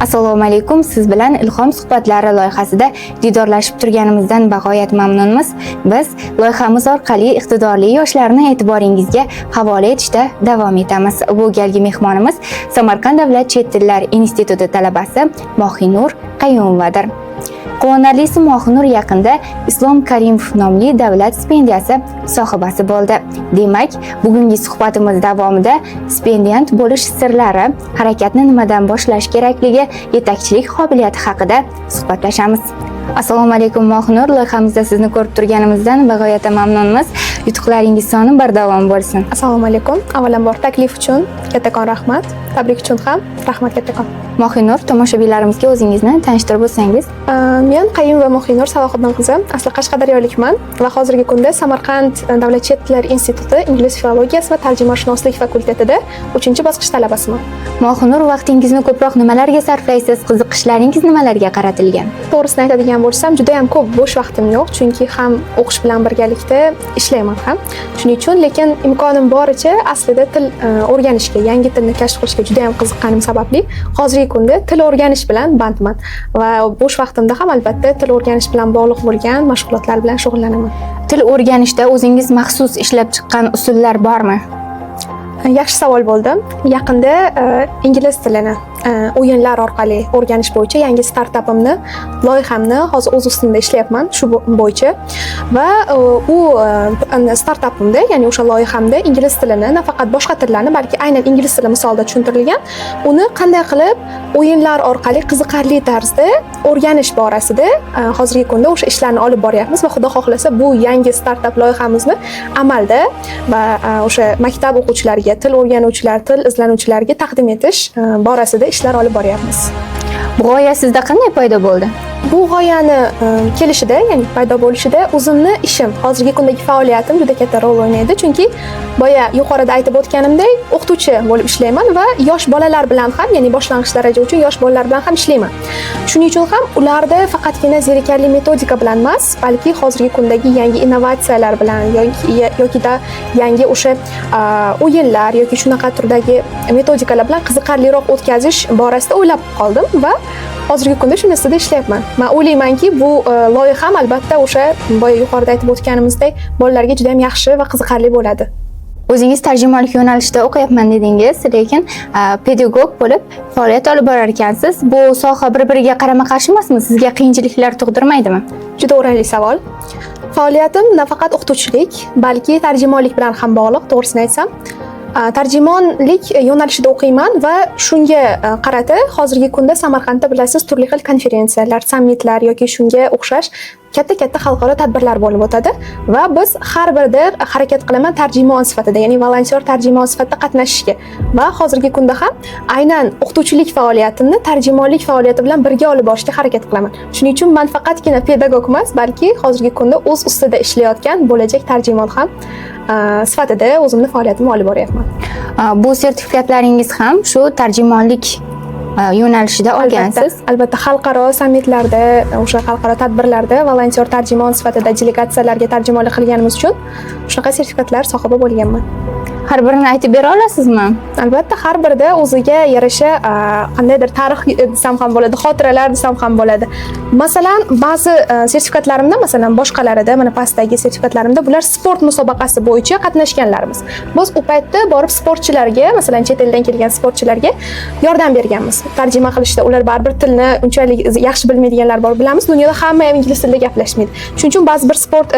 Assalomu alaykum. Siz bilan Ilhom suhbatlari loyihasida didorlashib turganimizdan bag'oyat mamnunmiz. Biz loyihamiz orqali iqtidorli yoshlarni e'tiboringizga havola etishda davom etamiz. Bu galgi mehmonimiz Samarqand davlat chet tillar instituti talabasi Mohinur Qayumovadir. Quvonarlisi, Mohinur yaqinda Islom Karimov nomli davlat stipendiyasi sohibasi bo'ldi. Demak, bugungi suhbatimiz davomida stipendiyant bo'lish sirlari, harakatni nimadan boshlash kerakligi, yetakchilik qobiliyati haqida suhbatlashamiz. Assalomu alaykum Mohinur, loyihamizda sizni ko'rib turganimizdan bag'oyat mamnunmiz. Yutuqlaringiz soni bardavom bo'lsin. Assalomu alaykum. Avvalambor taklif uchun kattakon rahmat. Tabrik uchun ham rahmat kattakon. Mohinur, tomoshabinlarimizga o'zingizni tanishtirib o'tsangiz. Men Qayumova Mohinur Salohiddin qizi, asli Qashqadaryolikman va hozirgi kunda Samarqand davlat chet tillar instituti ingliz filologiyasi va tarjimashunoslik fakultetida 3-bosqich talabasiman. Mohinur, vaqtingizni ko'proq nimalarga sarflaysiz? Qiziqishlaringiz nimalarga qaratilgan? To'g'risini aytadigan bo'lsam, juda ham ko'p bo'sh vaqtim yo'q, chunki ham o'qish bilan birgalikda ishlayman ham. Shuning uchun, lekin imkonim boricha aslida til o'rganishga, yangi tilni kashf qilishga juda ham qiziqqanim sababli hozirgi kunda til o'rganish bilan bandman va bo'sh vaqtimda ham albatta til o'rganish bilan bog'liq bo'lgan mashg'ulotlar bilan shug'ullanaman. Til o'rganishda o'zingiz maxsus ishlab chiqqan usullar bormi? Yaxshi savol bo'ldi. Yaqinda ingliz tilini o'yinlar orqali o'rganish bo'yicha yangi startapimni, loyihamni hozir o'z ustimda ishlayapman shu bo'yicha va u startapimda, ya'ni o'sha loyihamda ingliz tilini, nafaqat boshqa tillarni, balki aynan ingliz tili misolida tushuntirilgan, uni qanday qilib o'yinlar orqali qiziqarli tarzda o'rganish borasida hozirgi kunda o'sha ishlarni olib boryapmiz va xudo xohlasa bu yangi startap loyihamizni amalda va o'sha maktab o'quvchilariga, til o'rganuvchilar, til izlanuvchilariga taqdim etish borasida ishlar olib boryapmiz. Bu g'oya sizda qanday paydo bo'ldi? Bu g'oyani kelishida, ya'ni paydo bo'lishida o'zimni ishim, hozirgi kundagi faoliyatim juda katta rol o'ynaydi, chunki boya yuqorida aytib o'tganimdek, o'qituvchi bo'lib ishlayman va yosh bolalar bilan ham, ya'ni boshlang'ich daraja uchun yosh bolalar bilan ham ishlayman. Shuning uchun ham ularda faqatgina zerikarli metodika bilan emas, balki hozirgi kundagi yangi innovatsiyalar bilan yoki yangi o'sha o'yinlar yoki shunaqa turdagi metodikalar bilan qiziqarliroq o'tkazish borasida o'ylab qoldim va hozirgi kunda shu narsada ishlayapman. Men o'ylaymanki, bu loyiham albatta o'sha boya yuqorida aytib o'tganimizdek bolalarga juda ham yaxshi va qiziqarli bo'ladi. O'zingiz tarjimonlik yo'nalishida o'qiyapman dedingiz, lekin pedagog bo'lib faoliyat olib borar ekansiz. Bu soha bir-biriga qarama-qarshi emasmi? Sizga qiyinchiliklar tug'dirmaydimi? Juda o'rinli savol. Faoliyatim nafaqat o'qituvchilik, balki tarjimonlik bilan ham bog'liq, to'g'risini aytsam. Tarjimonlik yo'nalishida o'qiyman va shunga qarata hozirgi kunda Samarqandda bilasiz, turli xil konferensiyalar, sammitlar yoki shunga o'xshash katta xalqaro tadbirlar bo'lib o'tadi va biz har birida harakat qilaman tarjimon sifatida, ya'ni volontyor tarjimon sifatida qatnashishga va hozirgi kunda ham aynan o'qituvchilik faoliyatimni tarjimonlik faoliyati bilan birga olib borishga harakat qilaman. Shuning uchun men faqatgina pedagog emas, balki hozirgi kunda o'z ustida ishlayotgan bo'lajak tarjimon ham sifatida o'zimni faoliyatimni olib boryapman. Bu sertifikatlaringiz ham shu tarjimonlik yo'nalishida olgansiz. Albatta xalqaro sammitlarda, o'sha xalqaro tadbirlarda volontyor tarjimon sifatida delegatsiyalarga tarjimonlik qilganimiz uchun shunaqa sertifikatlar sohibi bo'lganman. Har birini aytib bera olasizmi? Albatta, har birida o'ziga yarasha qandaydir tarix desam ham bo'ladi, xotiralar desam ham bo'ladi. Masalan, ba'zi sertifikatlarimda, masalan, boshqalarida, mana pastdagi sertifikatlarimda bular sport musobaqasi bo'yicha qatnashganlarimiz. Biz u paytda borib sportchilarga, masalan, chet eldan kelgan sportchilarga yordam berganmiz. Tarjima qilishda ular baribir tilni unchalik yaxshi bilmaydiganlar bor, bilamiz. Dunyoda hamma ham ingliz tilida gaplashmaydi. Shuning uchun ba'zi bir sport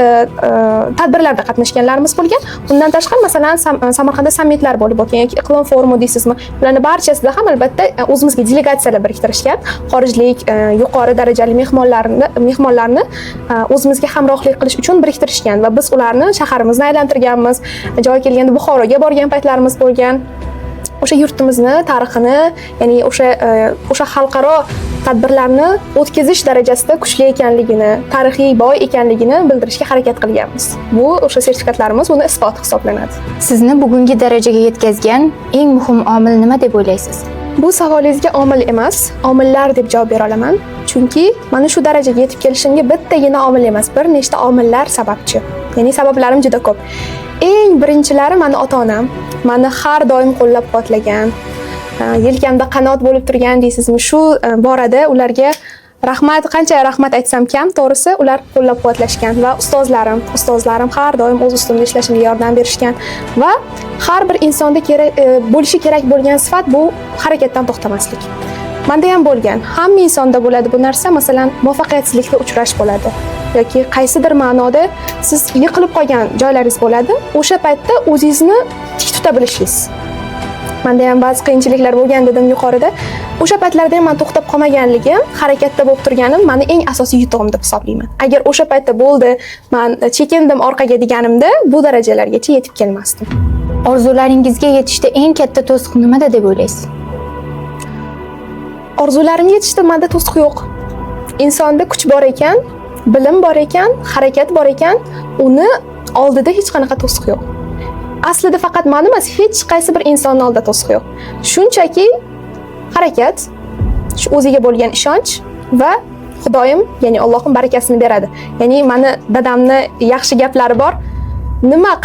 tadbirlarda qatnashganlarimiz bo'lgan. Undan tashqari, masalan, Samarqandda sammitlar bo'lib o'tgan yoki iqlim forumi deysizmi? Ularning barchasida ham albatta o'zimizga delegatsiyalar biriktirishgan, xorijlik yuqori darajali mehmonlarni o'zimizga hamrohlik qilish uchun biriktirishgan va biz ularni shaharimizni aylantirganmiz. Joy kelganda Buxoroga borgan paytlarimiz bo'lgan. O'sha yurtimizni tarixini, ya'ni o'sha xalqaro tadbirlarni o'tkazish darajasida kuchli ekanligini, tarixiy boy ekanligini bildirishga harakat qilganmiz. Bu o'sha sertifikatlarimiz buni isboti hisoblanadi. Sizni bugungi darajaga yetkazgan eng muhim omil nima deb o'ylaysiz? Bu savolingizga omil emas, omillar deb javob bera olaman. Chunki mana shu darajaga yetib kelishimga bittagina omil emas, bir nechta omillar sababchi. Ya'ni sabablarim juda ko'p. Eng birinchilari meni ota-onam, meni har doim qo'llab-quvvatlagan, yelkamda qanot bo'lib turgan deysizmi, shu borada ularga rahmat, qancha rahmat aytsam kam, to'g'risi ular qo'llab-quvvatlashgan va ustozlarim har doim o'z ustimda ishlashimga yordam berishgan va har bir insonda bo'lishi kerak bo'lgan sifat bu harakatdan to'xtamaslik. Menda ham bo'lgan. Hamma insonda bo'ladi bu narsa. Masalan, muvaffaqiyatsizlikka uchrash bo'ladi yoki qaysidir ma'noda siz yiqilib qolgan joylaringiz bo'ladi. O'sha paytda o'zingizni tik tuta bilishingiz. Menda ham ba'zi qiyinchiliklar bo'lgan dedim yuqorida. O'sha paytlarda ham men to'xtab qolmaganligim, harakatda bo'lib turganim meni eng asosiy yutug'im deb hisoblayman. Agar o'sha paytda bo'ldi, men chekindim orqaga deganimda bu darajalargacha yetib kelmasdim. Orzularingizga yetishda eng katta to'siq nimada deb o'ylaysiz? Orzularimga yetishda menda to'siq yo'q. Insonda kuch bor ekan, bilim bor ekan, harakat bor ekan, uni oldida hech qanaqa to'siq yo'q. Aslida faqat men emas, hech qaysi bir insonning oldida to'siq yo'q. Shunchaki harakat, shu o'ziga bo'lgan ishonch va Xudoyim, ya'ni Allohning barakasini beradi. Ya'ni meni dadamni yaxshi gaplari bor.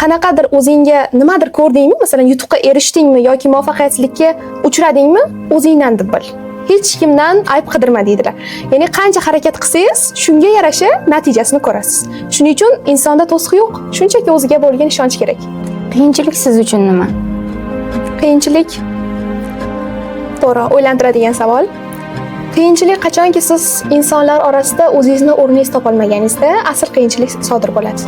Qanaqadir o'zingga nimadir ko'rdingmi, masalan, yutuqqa erishdingmi yoki muvaffaqiyatsizlikka uchradingmi, o'zingdan deb bil. Hech kimdan ayb qidirma deydilar. Ya'ni qancha harakat qilsangiz, shunga yarasha natijasini ko'rasiz. Shuning uchun insonda to'siq yo'q, shunchaki o'ziga bo'lgan ishonch kerak. Qiyinchilik siz uchun nima? Qiyinchilik to'g'ri o'ylantiradigan savol. Qiyinchilik qachonki siz insonlar orasida o'zingizni o'rningizni topolmaganingizda asl qiyinchilik sodir bo'ladi.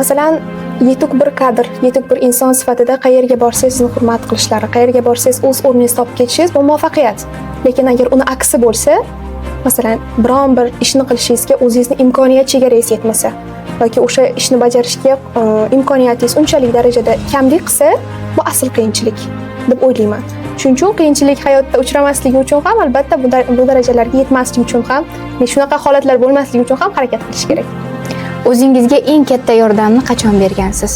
Masalan, yetuk bir kadr, yetuk bir inson sifatida qayerga borsangiz sizni hurmat qilishlari, qayerga borsangiz o'z o'rningizni topib ketishingiz bu muvaffaqiyat. Lekin agar uni aksi bo'lsa, masalan, biron bir ishni qilishingizga o'zingizni imkoniyat chegarangiz yetmasa yoki o'sha ishni bajarishga imkoniyatingiz unchalik darajada kamlik qilsa, bu asl qiyinchilik deb o'ylayman. Shuning uchun qiyinchilik hayotda uchramasligi uchun ham, albatta bu darajalarga yetmaslik uchun ham, shunaqa holatlar bo'lmasligi uchun ham harakat qilish kerak. O'zingizga eng katta yordamni qachon bergansiz?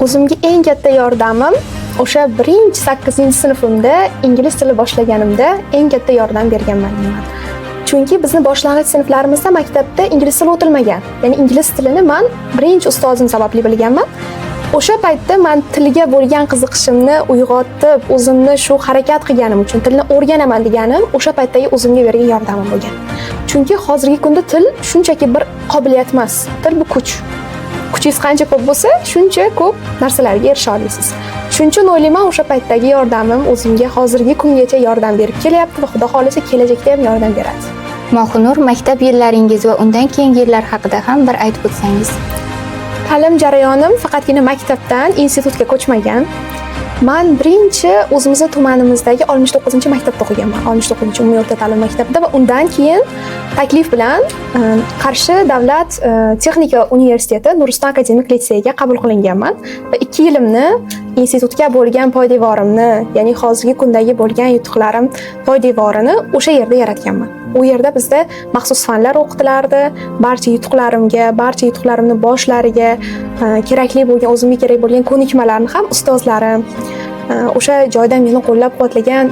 O'zimga eng katta yordamim o'sha 8-sinfimda ingliz tili boshlaganimda eng katta yordam berganman deyman. Chunki bizni boshlang'ich sinflarimizda maktabda ingliz tili o'tilmagan. Ya'ni ingliz tilini men birinchi ustozim sababli bilganman. O'sha paytda men tilga bo'lgan qiziqishimni uyg'otib, o'zimni shu harakat qilganim uchun tilni o'rganaman deganim o'sha paytdagi o'zimga bergan yordamim bo'lgan. Chunki hozirgi kunda til shunchaki bir qobiliyat emas, til bu kuch. Kuchingiz qancha ko'p bo'lsa, shuncha ko'p narsalarga erisha olasiz. Shuning uchun o'ylayman, o'sha paytdagi yordamim o'zimga hozirgi kungacha yordam berib kelyapti va Xudo xolisa kelajakda ham yordam beradi. Mohunur, maktab yillaringiz va undan keyingi yillar haqida ham bir aytib o'tsangiz. Ta'lim jarayonim faqatgina maktabdan institutga ko'chmagan. Men birinchi o'zimizni tumanimizdagi 69-maktabda o'qiganman. 69-umumiy o'rta ta'lim maktabida va undan keyin taklif bilan Qarshi davlat texnika universiteti Nuriston akademik litseyiga qabul qilinganman va 2 yilimni institutga bo'lgan poydevorimni, ya'ni hozirgi kundagi bo'lgan yutuqlarim poydevorini o'sha yerda yaratganman. U yerda bizda maxsus fanlar o'qitilardi. Barcha yutuqlarimni boshlariga kerakli bo'lgan, o'zimga kerak bo'lgan ko'nikmalarni ham ustozlarim, o'sha joyda meni qo'llab-quvvatlagan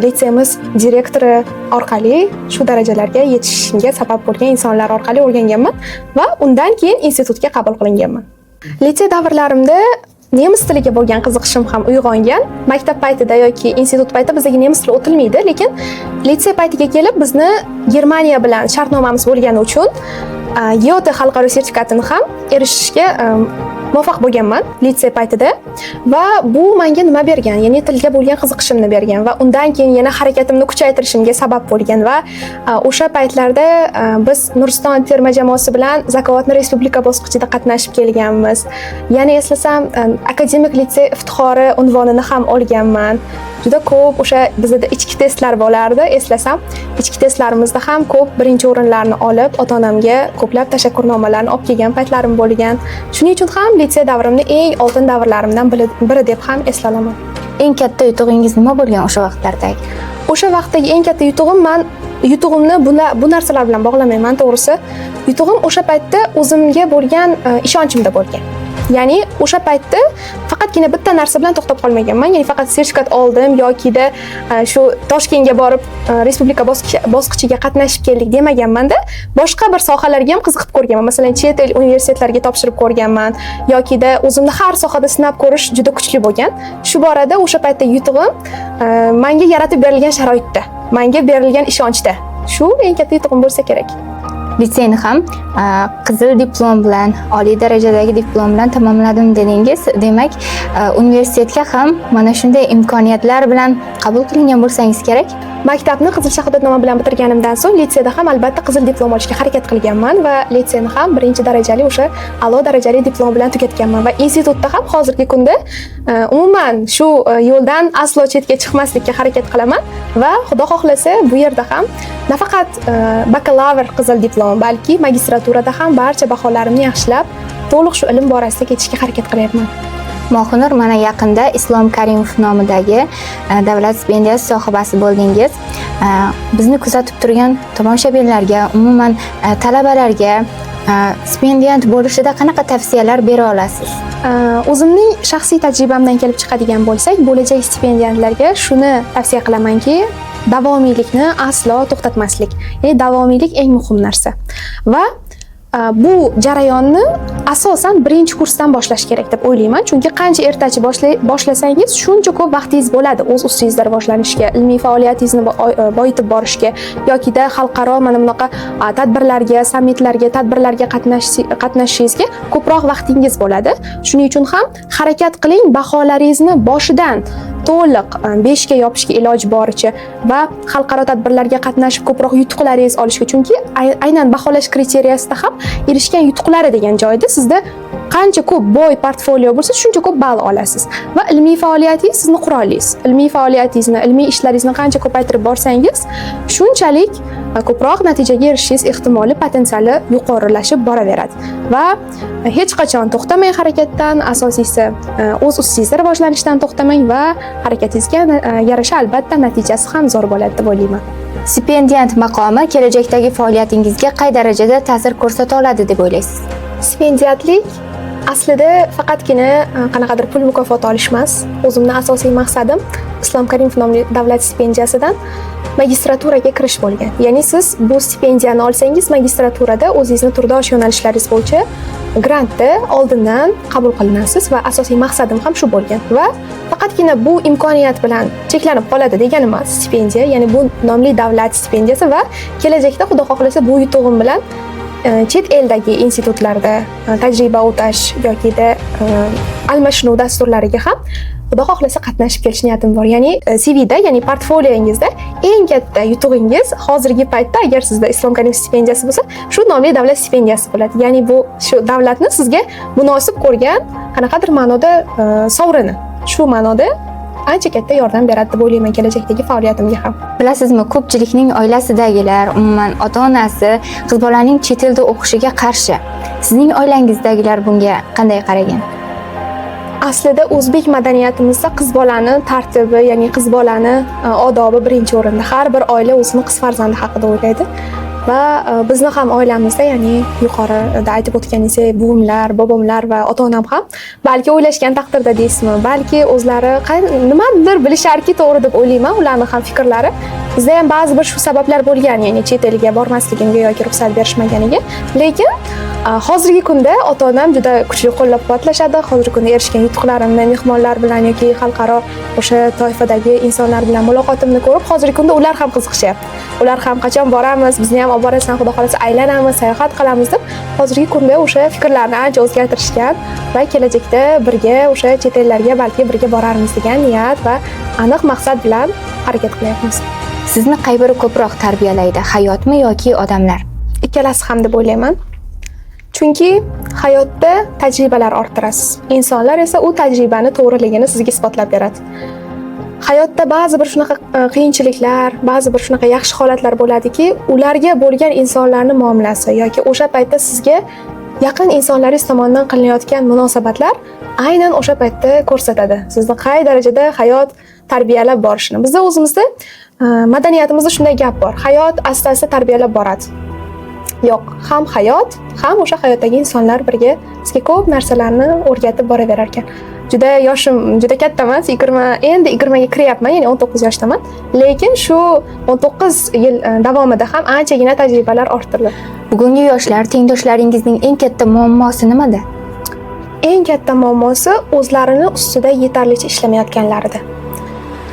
litseyimiz direktori orqali shu darajalarga yetishishimga sabab bo'lgan insonlar orqali o'rganganman va undan keyin institutga qabul qilinganman. Litsey davrlarimda nemis tiliga bo'lgan qiziqishim ham uyg'ongan. Maktab paytida yoki institut paytida bizga nemis tili o'tilmaydi, lekin litsey paytiga kelib bizni Germaniya bilan shartnomamiz bo'lgani uchun YOT xalqaro sertifikatini ham erishishga muvaffaq bo'lganman litsey paytida va bu menga nima bergan? Ya'ni tilga bo'lgan qiziqishimni bergan va undan keyin yana harakatimni kuchaytirishimga sabab bo'lgan va o'sha paytlarda biz Nuriston terma jamoasi bilan Zakovatni respublika bosqichida qatnashib kelganmiz. Yana eslasam, akademik litsey iftixori unvonini ham olganman. Juda ko'p o'sha bizda ichki testlar bo'lardi, eslasam, ichki testlarimizda ham ko'p birinchi o'rinlarni olib, ota-onamga ko'plab tashakkurnomalarni olib kelgan paytlarim bo'lgan. Shuning uchun ham litsey davrimni eng oltin davrlarimdan biri deb ham eslanaman. Eng katta yutug'ingiz nima bo'lgan o'sha vaqtlardagi? O'sha vaqtdagi eng katta yutug'imni bu narsalar bilan bog'lamayman, to'g'risi. Yutug'im o'sha paytda o'zimga bo'lgan ishonchimda bo'lgan. Ya'ni o'sha paytda faqatgina bitta narsa bilan to'xtab qolmaganman. Ya'ni faqat sertifikat oldim yokida shu Toshkentga borib respublika bosqichiga qatnashib keldik demaganman-da. Boshqa bir sohalarga ham qiziqib ko'rganman. Masalan, chet el universitetlariga topshirib ko'rganman yokida o'zimni har sohada sinab ko'rish juda kuchli bo'lgan. Shu borada o'sha paytda yutug'im menga yaratib berilgan sharoitda, menga berilgan ishonchda. Shu eng katta yutug'im bo'lsa kerak. Litseyni ham qizil diplom bilan, oliy darajadagi diplom bilan tamomladim dedingiz. Demak, universitetga ham mana shunday imkoniyatlar bilan qabul qilingan bo'lsangiz kerak. Maktabni qizil shahodatnoma bilan bitirganimdan so'ng litseyda ham albatta qizil diplom olishga harakat qilganman va litseyni ham birinchi darajali o'sha a'lo darajali diplom bilan tugatganman va institutda ham hozirgi kunda umuman shu yo'ldan aslo chetga chiqmaslikka harakat qilaman va xudo xohlasa bu yerda ham nafaqat bakalavr qizil diplom, balki magistraturada ham barcha baholarimni yaxshilab, to'liq shu ilm borasida ketishga harakat qilyapman. Mohunur, mana yaqinda Islom Karimov nomidagi davlat stipendiyasi sohibasi bo'ldingiz. Bizni kuzatib turgan tomoshabinlarga, umuman talabalarga stipendiyant bo'lishida qanaqa tavsiyalar bera olasiz? O'zimning shaxsiy tajribamdan kelib chiqadigan bo'lsak, bo'lajak stipendiyantlarga shuni tavsiya qilamanki, davomiylikni aslo to'xtatmaslik. Ya'ni davomiylik eng muhim narsa. Va bu jarayonni asosan birinchi kursdan boshlash kerak deb o'ylayman. Chunki qancha ertachi boshlasangiz, shuncha ko'p vaqtingiz bo'ladi o'z ustingizda rivojlanishga, ilmiy faoliyatingizni boyitib borishga yokida xalqaro mana bunaqa tadbirlarga, sammitlarga, tadbirlarga qatnashishingizga ko'proq vaqtingiz bo'ladi. Shuning uchun ham harakat qiling, baholaringizni boshidan to'liq 5 ga yopishga iloji boricha va xalqaro tadbirlarga qatnashib ko'proq yutuqlaringiz olishga, chunki aynan baholash kriteriyasida ham erishgan yutuqlari degan joyda sizda qancha ko'p boy portfolio bo'lsa, shuncha ko'p ball olasiz va ilmiy faoliyatingiz sizni qurolingiz. Ilmiy faoliyatingizni, ilmiy ishlaringizni qancha ko'paytirib borsangiz, shunchalik ko'proq natijaga erishishingiz ehtimoli, potensiali yuqorilashib boraveradi. Va hech qachon to'xtamang harakatdan, asosiysi o'z ustingizda rivojlanishdan to'xtamang va harakatingizga yarasha albatta natijasi ham zo'r bo'ladi deb o'ylayman. Stipendiyant maqomi kelajakdagi faoliyatingizga qay darajada ta'sir ko'rsata oladi deb o'ylaysiz? Stipendiyantlik aslida faqatgina qanaqadir pul mukofoti olish emas. O'zimning asosiy maqsadim Islom Karimov nomli davlat stipendiyasidan magistraturaga kirish bo'lgan. Ya'ni siz bu stipendiyani olsangiz, magistraturada o'zingizni turdosh yo'nalishlaringiz bo'yicha grantda oldindan qabul qilinasiz va asosiy maqsadim ham shu bo'lgan. Va faqatgina bu imkoniyat bilan cheklanib qoladi degani emas stipendiya, ya'ni bu nomli davlat stipendiyasi va kelajakda xudo xohlasa bu yutug'im bilan chet eldagi institutlarda tajriba o'tash yokida almashinuv dasturlariga ham xudo xohlasa qatnashib kelish niyatim bor. Ya'ni CVda, ya'ni portfoliyongizda eng katta yutug'ingiz hozirgi paytda agar sizda Islom Karimov stipendiyasi bo'lsa, shu nomli davlat stipendiyasi bo'ladi. Ya'ni bu shu davlatni sizga munosib ko'rgan qanaqadir ma'noda sovrini. Shu ma'noda ancha katta yordam beradi deb o'ylayman kelajakdagi faoliyatimga ham. Bilasizmi, ko'pchilikning oilasidagilar, umuman ota-onasi qiz bolaning chet elda o'qishiga qarshi. Sizning oilangizdagilar bunga qanday qaragan? Aslida o'zbek madaniyatimizda qiz bolani tartibi, ya'ni qiz bolani odobi birinchi o'rinda. Har bir oila o'zini qiz farzandi haqida o'ylaydi. Va bizni ham oilamizda, ya'ni yuqorida aytib o'tganingizdek, buvimlar, bobomlar va ota-onam ham balki o'ylashgan taqdirda deysizmi, balki o'zlari nimadir bilisharki to'g'ri deb o'ylayman, ularning ham fikrlari. Bizda ham ba'zi bir shu sabablar bo'lgan, ya'ni chet elga bormasligimga yoki ruxsat berishmaganiga, lekin hozirgi kunda ota-onam juda kuchli qo'llab-quvvatlashadi. Hozirgi kunda erishgan yutuqlarimni mehmonlar bilan yoki xalqaro o'sha toifadagi insonlar bilan muloqotimni ko'rib, hozirgi kunda ular ham qiziqishyapti. Ular ham qachon boramiz, bizni ham olib borasan, xudo xolasa aylanamiz, sayohat qilamiz deb hozirgi kunda o'sha fikrlarni ancha o'zgartirishgan va kelajakda birga o'sha chet ellarga balki birga borarmiz degan niyat va aniq maqsad bilan harakat qilyapmiz. Sizni qay biri ko'proq tarbiyalaydi, hayotmi yoki odamlar? Ikkalasi ham deb o'ylayman. Chunki hayotda tajribalar orttirasiz. Insonlar esa u tajribani to'g'riligini sizga isbotlab beradi. Hayotda ba'zi bir shunaqa qiyinchiliklar, ba'zi bir shunaqa yaxshi holatlar bo'ladiki, ularga bo'lgan insonlarning muomalasi yoki o'sha paytda sizga yaqin insonlaringiz tomonidan qilinayotgan munosabatlar aynan o'sha paytda ko'rsatadi. Sizni qay darajada hayot tarbiyalab borishini. Bizda o'zimizda madaniyatimizda shunday gap bor. Hayot asta-asta tarbiyalab boradi. Yo'q, ham hayot, ham o'sha hayotdagi insonlar birga bizga ko'p narsalarni o'rgatib boraverar ekan. Juda yoshim, juda katta emas, endi 20 ga kiryapman, ya'ni 19 yoshdaman. Lekin shu 19 yil davomida ham anchagina tajribalar orttirdi. Bugungi yoshlar tengdoshlaringizning eng katta muammosi nimada? Eng katta muammosi o'zlarini ustida yetarlicha ishlamayotganlarida.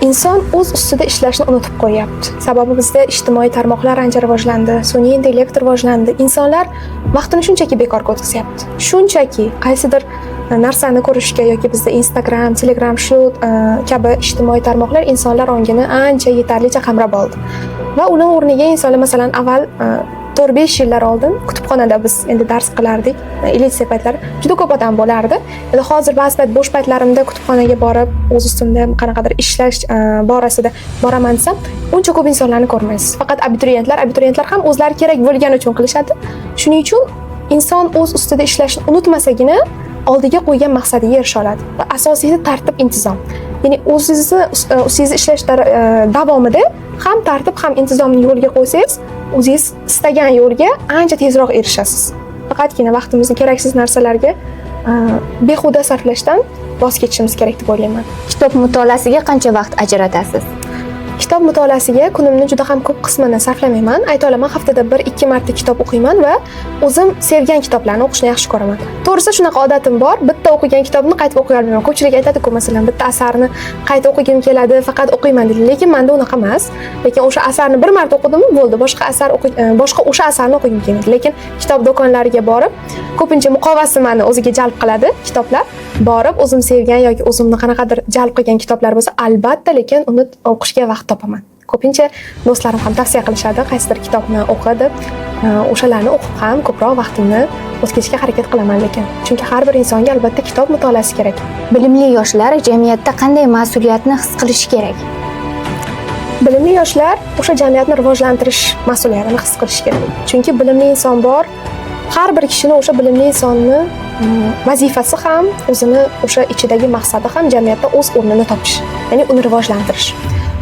Inson o'z ustida ishlashni unutib qo'yapti. Sababi bizda ijtimoiy tarmoqlar ancha rivojlandi, sun'iy intellekt rivojlandi. Insonlar vaqtini shunchaki bekorga o'tkazyapti. Shunchaki qaysidir narsani ko'rishga yoki bizda Instagram, Telegram shu kabi ijtimoiy tarmoqlar insonlar ongini ancha yetarlicha qamrab oldi. Va uning o'rniga insonlar masalan avval 4-5 yillar oldin kutubxonada biz endi dars qilardik. Eleksiya paytlari juda ko'p odam bo'lardi. Endi hozir ba'zi payt bo'sh paytlarimda kutubxonaga borib, o'z ustimda qanaqadir ishlash borasida boraman desam, uncha ko'p insonlarni ko'rmaysiz. Faqat abituriyentlar ham o'zlari kerak bo'lgani uchun qilishadi. Shuning uchun inson o'z ustida ishlashni unutmasagina oldiga qo'ygan maqsadiga erisha oladi. Va asosiysi tartib, intizom. Ya'ni o'zingizni ishlash davomida ham tartib, ham intizomni yo'lga qo'ysangiz, o'zingiz istagan yo'lga ancha tezroq erishasiz. Faqatgina vaqtimizni keraksiz narsalarga behuda sarflashdan voz kechishimiz kerak deb o'ylayman. Kitob mutolaasiga qancha vaqt ajratasiz? Kitob mutolaasiga kunimni juda ham ko'p qismini sarflamayman. Ayta olaman, haftada 1-2 marta kitob o'qiyman va o'zim sevgan kitoblarni o'qishni yaxshi ko'raman. To'g'risi shunaqa odatim bor. Bitta o'qigan kitobni qayta o'qiy olmayman. Ko'pchilik aytadi-ku, masalan, bitta asarni qayta o'qigim keladi, faqat o'qiyman deydi. Lekin menda unaqa emas. Lekin o'sha asarni bir marta o'qidimmi, bo'ldi. Boshqa o'sha asarni o'qigim kelmaydi. Lekin kitob do'konlariga borib, ko'pincha muqovasi meni o'ziga jalb qiladi kitoblar. Borib o'zim sevgan yoki o'zimni qanaqadir jalb qilgan kitoblar bo'lsa, albatta, lekin uni o'qishga vaqt topaman. Ko'pincha do'stlarim ham tavsiya qilishadi, qaysidir kitobni o'qi deb. O'shalarni o'qib ham ko'proq vaqtimni o'tkazishga harakat qilaman lekin. Chunki har bir insonga albatta kitob mutolaasi kerak. Bilimli yoshlar jamiyatda qanday mas'uliyatni his qilishi kerak? Bilimli yoshlar o'sha jamiyatni rivojlantirish mas'uliyatini his qilishi kerak. Chunki bilimli inson bor, har bir kishini o'sha bilimli insonni vazifasi ham, o'zini o'sha ichidagi maqsadi ham jamiyatda o'z o'rnini topish, ya'ni uni rivojlantirish.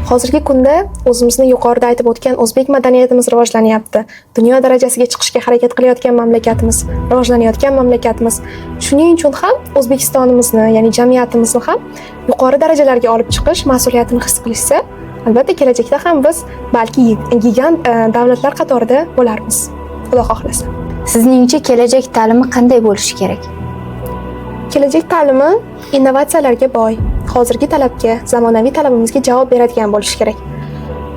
Hozirgi kunda o'zimizni yuqorida aytib o'tgan o'zbek madaniyatimiz rivojlanyapti. Dunyo darajasiga chiqishga harakat qilayotgan mamlakatimiz, rivojlanayotgan mamlakatimiz. Shuning uchun ham O'zbekistonimizni, ya'ni jamiyatimizni ham yuqori darajalarga olib chiqish mas'uliyatini his qilishsa, albatta kelajakda ham biz balki gigant davlatlar qatorida bo'larmiz. Xudo xohlasa. Sizningcha kelajak ta'limi qanday bo'lishi kerak? Kelajak ta'limi innovatsiyalarga boy, hozirgi talabga, zamonaviy talabimizga javob beradigan bo'lishi kerak.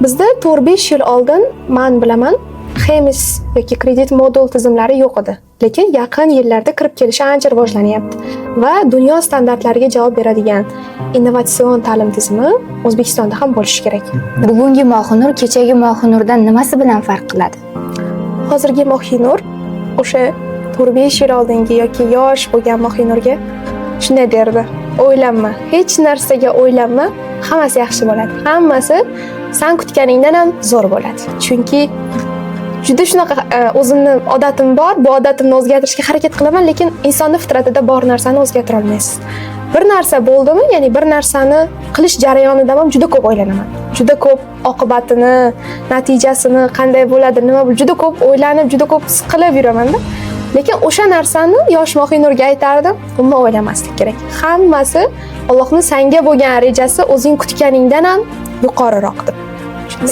Bizda 4-5 yil oldin men bilaman, Xemis yoki kredit modul tizimlari yo'q edi. Lekin yaqin yillarda kirib kelishi ancha rivojlanyapti va dunyo standartlariga javob beradigan innovatsion ta'lim tizimi O'zbekistonda ham bo'lishi kerak. Bugungi Mohinur kechagi Mohinurdan nimasi bilan farq qiladi? Hozirgi Mohinur o'sha 4-5 yil oldingi yoki yosh bo'lgan Mohinurga shunday derdi: "O'ylanma, hech narsaga o'ylanma, hammasi yaxshi bo'ladi. Hammasi sen kutganingdan ham zo'r bo'ladi." Chunki juda shunaqa o'zimni odatim bor, bu odatimni o'zgartirishga harakat qilaman, lekin insonning fitratida bor narsani o'zgartira olmaysiz. Bir narsa bo'ldimi, ya'ni bir narsani qilish jarayonida ham juda ko'p o'ylanaman. Juda ko'p oqibatini, natijasini qanday bo'ladi, nima bo'ladi, juda ko'p o'ylanib, juda ko'p siqilib yuraman-da. Lekin o'sha narsani yosh Mohinurga aytardim, umuman o'ylamaslik kerak. Hammasi Allohning senga bo'lgan rejasi o'zing kutganingdan ham yuqoriroq deb.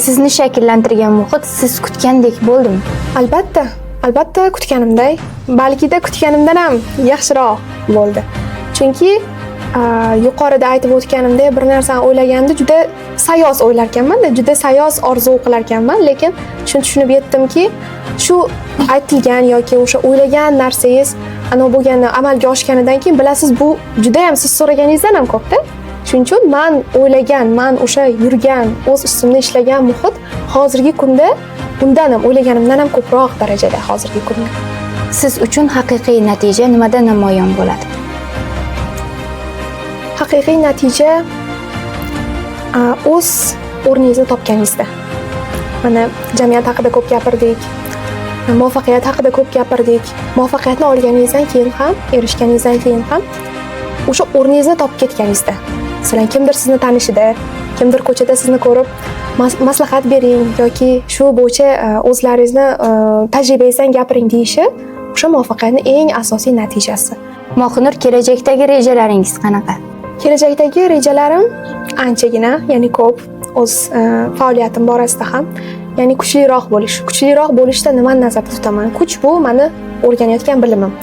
Sizni shakllantirgan muhit siz kutgandek bo'ldimi? Albatta kutganimday, balkida kutganimdan ham yaxshiroq bo'ldi. Chunki yuqorida aytib o'tganimdek, bir narsani o'ylaganimda juda sayoz o'ylarkanman-da, juda sayoz orzu qilarkanman, lekin shuni tushunib yetdimki, shu aytilgan yoki o'sha o'ylagan narsangiz ana bo'lganda amalga oshganidan keyin bilasiz, bu juda ham siz so'raganingizdan ham ko'pda. Shuning uchun men o'ylagan, men o'sha yurgan, o'z ustimda ishlagan muhit hozirgi kunda undan ham o'ylaganimdan ham ko'proq darajada hozirgi kunda. Siz uchun haqiqiy natija nimada namoyon bo'ladi? Haqiqiy natija o'z o'rningizni topganingizda. Mana jamiyat haqida ko'p gapirdik, muvaffaqiyat haqida ko'p gapirdik. Muvaffaqiyatni olganingizdan keyin ham, erishganingizdan keyin ham o'sha o'rningizni topib ketganingizda. Masalan, kimdir sizni tanishida kimdir ko'chada sizni ko'rib maslahat bering yoki shu bo'yicha o'zlaringizni tajribangizdan gapiring deyishi o'sha muvaffaqiyatning eng asosiy natijasi. Mohunur, kelajakdagi rejalaringiz qanaqa? Kelajakdagi rejalarim anchagina, ya'ni ko'p. O'z faoliyatim borasida ham, ya'ni kuchliroq bo'lish. Kuchliroq bo'lishda nimani nazarda tutaman? Kuch bu meni o'rganayotgan bilimim.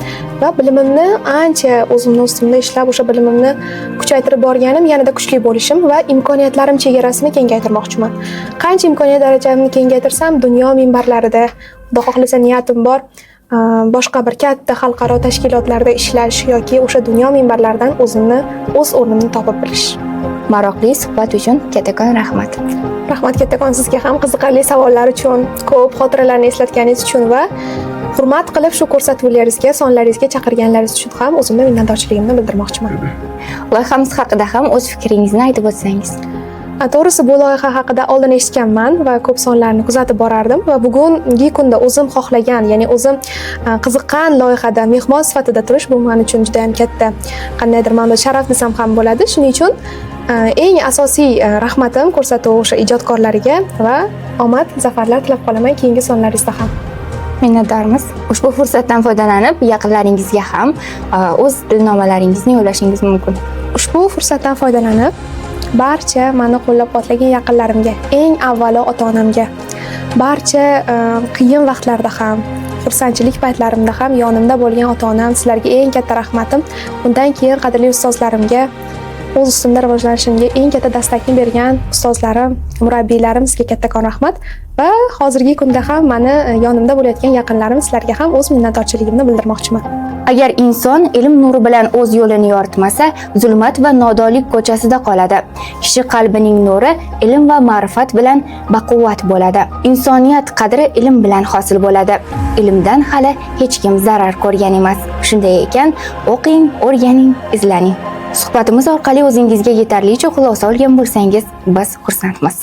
Va bilimimni ancha o'zimning ustimda ishlab, o'sha bilimimni kuchaytirib borganim, yanada kuchli bo'lishim va imkoniyatlarim chegarasini kengaytirmoqchiman. Qancha imkoniyat darajamni kengaytirsam, dunyo minbarlarida, Xudo xohlasa niyatim bor, boshqa bir katta xalqaro tashkilotlarda ishlash yoki o'sha dunyo minbarlaridan o'z o'rnimni topib bilish. Maroqli suhbat uchun kattakon rahmat. Rahmat kattakon sizga ham qiziqarli savollar uchun, ko'p xotiralarni eslatganingiz uchun va hurmat qilib shu ko'rsatuvlaringizga, sonlaringizga chaqirganlaringiz uchun ham o'zimning minnatdorchiligimni bildirmoqchiman. Loyihamiz haqida ham o'z fikringizni aytib o'tsangiz. To'g'risi bu loyiha haqida oldin eshitganman va ko'p sonlarni kuzatib borardim va bugungi kunda o'zim xohlagan, ya'ni o'zim qiziqqan loyihada mehmon sifatida turish bu men uchun juda ham katta, qandaydir ma'noda sharaf desam ham bo'ladi. Shuning uchun eng asosiy rahmatim ko'rsatuv o'sha ijodkorlariga va omad, zafarlar tilab qolaman keyingi sonlaringizda ham. Minnatdormiz. Ushbu fursatdan foydalanib, yaqinlaringizga ham o'z dilnomalaringizni yo'llashingiz mumkin. Ushbu fursatdan foydalanib barcha meni qo'llab-quvvatlagan yaqinlarimga, eng avvalo ota-onamga, barcha qiyin vaqtlarda ham, xursandchilik paytlarimda ham yonimda bo'lgan ota-onam, sizlarga eng katta rahmatim. Undan keyin qadrli ustozlarimga, o'z ustimda rivojlanishimga eng katta dastakni bergan ustozlarim, murabbiylarim, sizga kattakon rahmat va hozirgi kunda ham meni yonimda bo'layotgan yaqinlarim, sizlarga ham o'z minnatdorchiligimni bildirmoqchiman. Agar inson ilm nuri bilan o'z yo'lini yoritmasa, zulmat va nodonlik ko'chasida qoladi. Kishi qalbining nuri ilm va ma'rifat bilan baquvvat bo'ladi. Insoniyat qadri ilm bilan hosil bo'ladi. Ilmdan hali hech kim zarar ko'rgan emas. Shunday ekan, o'qing, o'rganing, izlaning. Suhbatimiz orqali o'zingizga yetarlicha xulosa olgan bo'lsangiz, biz xursandmiz.